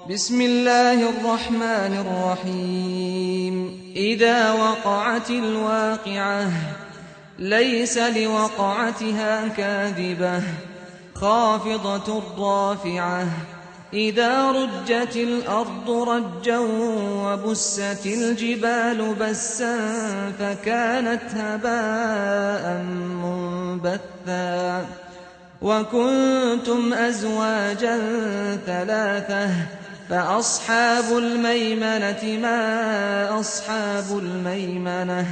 بسم الله الرحمن الرحيم إذا وقعت الواقعة ليس لوقعتها كاذبة خافضة رافعة إذا رجت الأرض رجا وبست الجبال بسا فكانت هباء منبثا وكنتم أزواجا ثلاثة فأصحاب الميمنة ما أصحاب الميمنة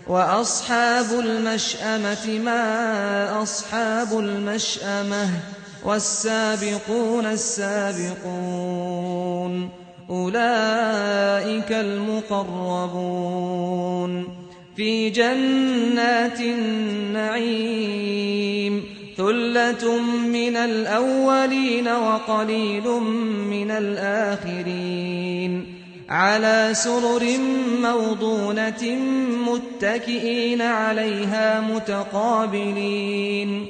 وأصحاب المشأمة ما أصحاب المشأمة والسابقون السابقون أولئك المقربون في جنات النعيم ثلة من الأولين وقليل من الآخرين على سرر موضونة متكئين عليها متقابلين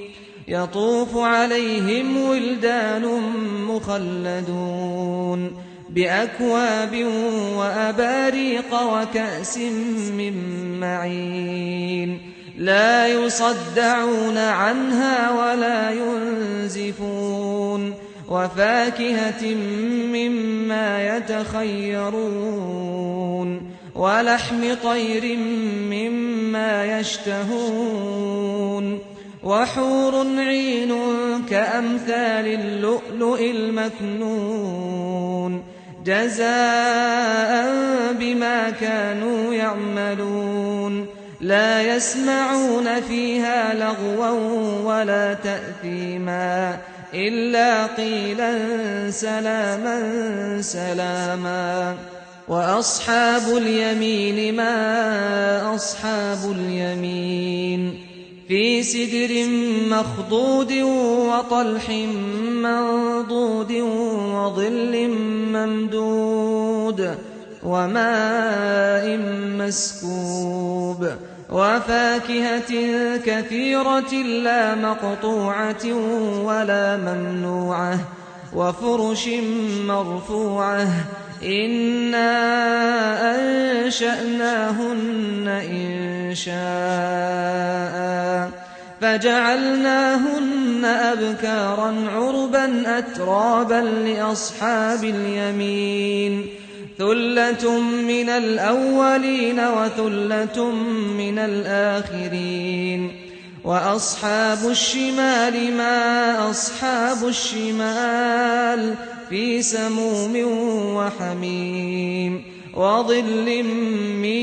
يطوف عليهم ولدان مخلدون بأكواب وأباريق وكأس من معين لا يصدعون عنها ولا ينزفون وفاكهة مما يتخيرون ولحم طير مما يشتهون وحور عين كأمثال اللؤلؤ المكنون جزاء بما كانوا يعملون لا يسمعون فيها لغوا ولا تأثيما إلا قيلا سلاما سلاما وأصحاب اليمين ما أصحاب اليمين في سدر مخضود وطلح منضود وظل ممدود وماء مسكوب وفاكهة كثيرة لا مقطوعة ولا ممنوعة وفرش مرفوعة إنا أنشأناهن إنشاء فجعلناهن أبكارا عربا أترابا لأصحاب اليمين ثلة من الأولين وثلة من الآخرين وأصحاب الشمال ما أصحاب الشمال في سموم وحميم وظل من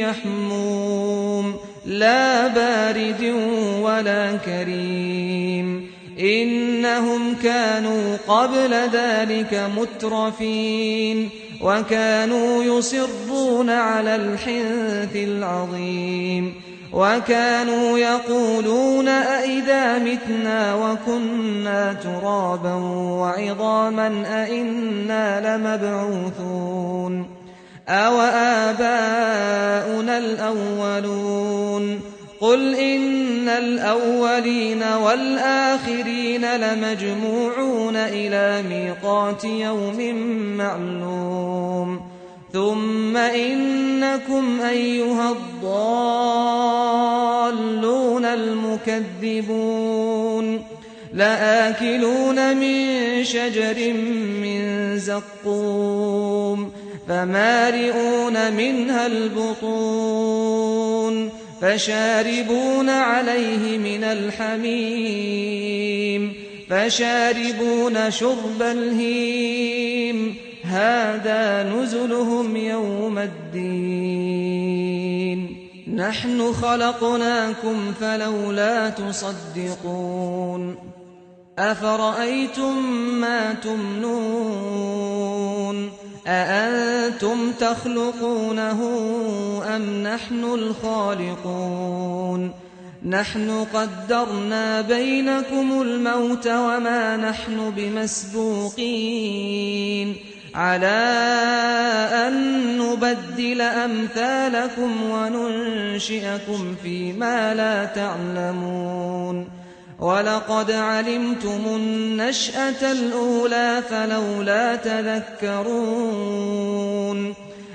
يحموم لا بارد ولا كريم إنهم كانوا قبل ذلك مترفين وكانوا يصرون على الحنث العظيم وكانوا يقولون أئذا متنا وكنا ترابا وعظاما أئنا لمبعوثون أو آباؤنا الأولون قل إن الأولين والآخرين لمجموعون إلى ميقات يوم معلوم ثم إنكم أيها الضالون المكذبون لآكلون من شجر من زقوم فمالئون منها البطون فشاربون عليه من الحميم فشاربون شرب الهيم هذا نزلهم يوم الدين نحن خلقناكم فلولا تصدقون أفرأيتم ما تمنون أأنتم تخلقونه أم نحن الخالقون نحن قدرنا بينكم الموت وما نحن بمسبوقين على أن نبدل أمثالكم وننشئكم فيما لا تعلمون ولقد علمتم النشأة الأولى فلولا تذكرون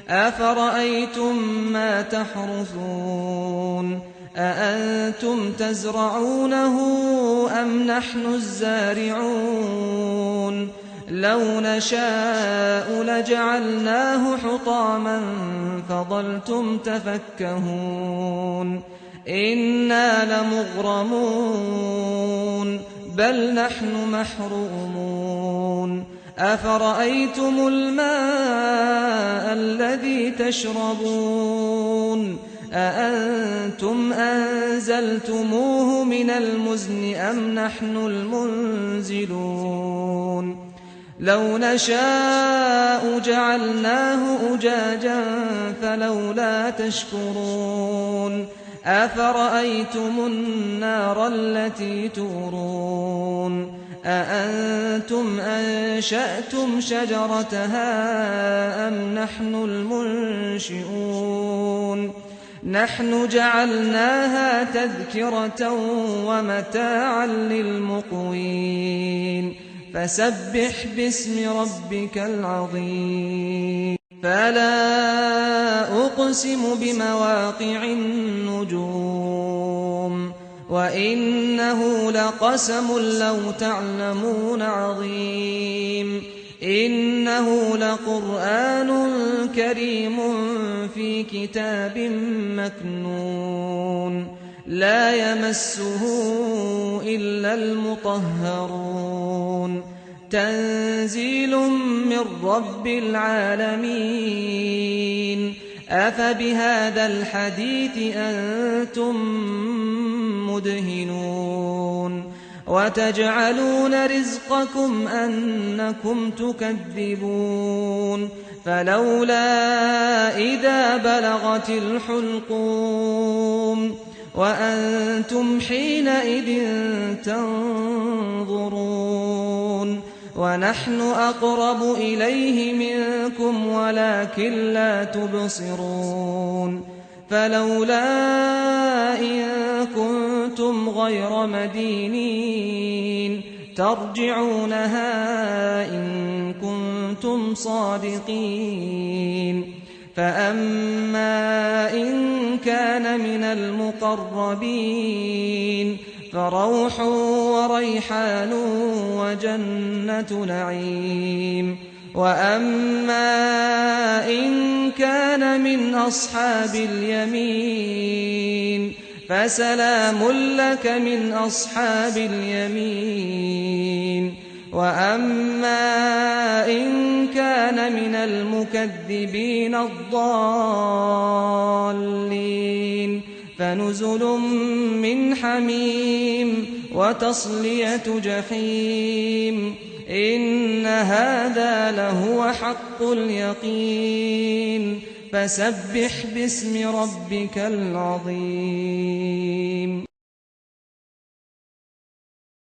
أفرأيتم ما تحرثون أأنتم تزرعونه أم نحن الزارعون لو نشاء لجعلناه حطاما فظلتم تفكهون إنا لمغرمون بل نحن محرومون أفرأيتم الماء الذي تشربون أأنتم أنزلتموه من المزن أم نحن المنزلون لو نشاء جعلناه أجاجا فلولا تشكرون أفرأيتم النار التي تورون أأنتم أنشأتم شجرتها أم نحن المنشئون نحن جعلناها تذكرة ومتاعا للمقوين فسبح باسم ربك العظيم فلا أقسم بمواقع النجوم وإنه لقسم لو تعلمون عظيم إنه لقرآن كريم في كتاب مكنون لا يمسه إلا المطهرون تنزيل من رب العالمين أفبهذا الحديث أنتم مدهنون وتجعلون رزقكم أنكم تكذبون فلولا إذا بلغت الحلقوم وأنتم حينئذ تنظرون ونحن أقرب إليه منكم ولكن لا تبصرون فلولا إن كنتم غير مدينين ترجعونها إن كنتم صادقين فأما إن كان من المقربين فروح وريحان وجنة نعيم وأما إن كان من أصحاب اليمين فسلام لك من أصحاب اليمين وأما إن كان من المكذبين الضالين فنزل من حميم وتصلية جحيم إن هذا لهو حق اليقين فسبح باسم ربك العظيم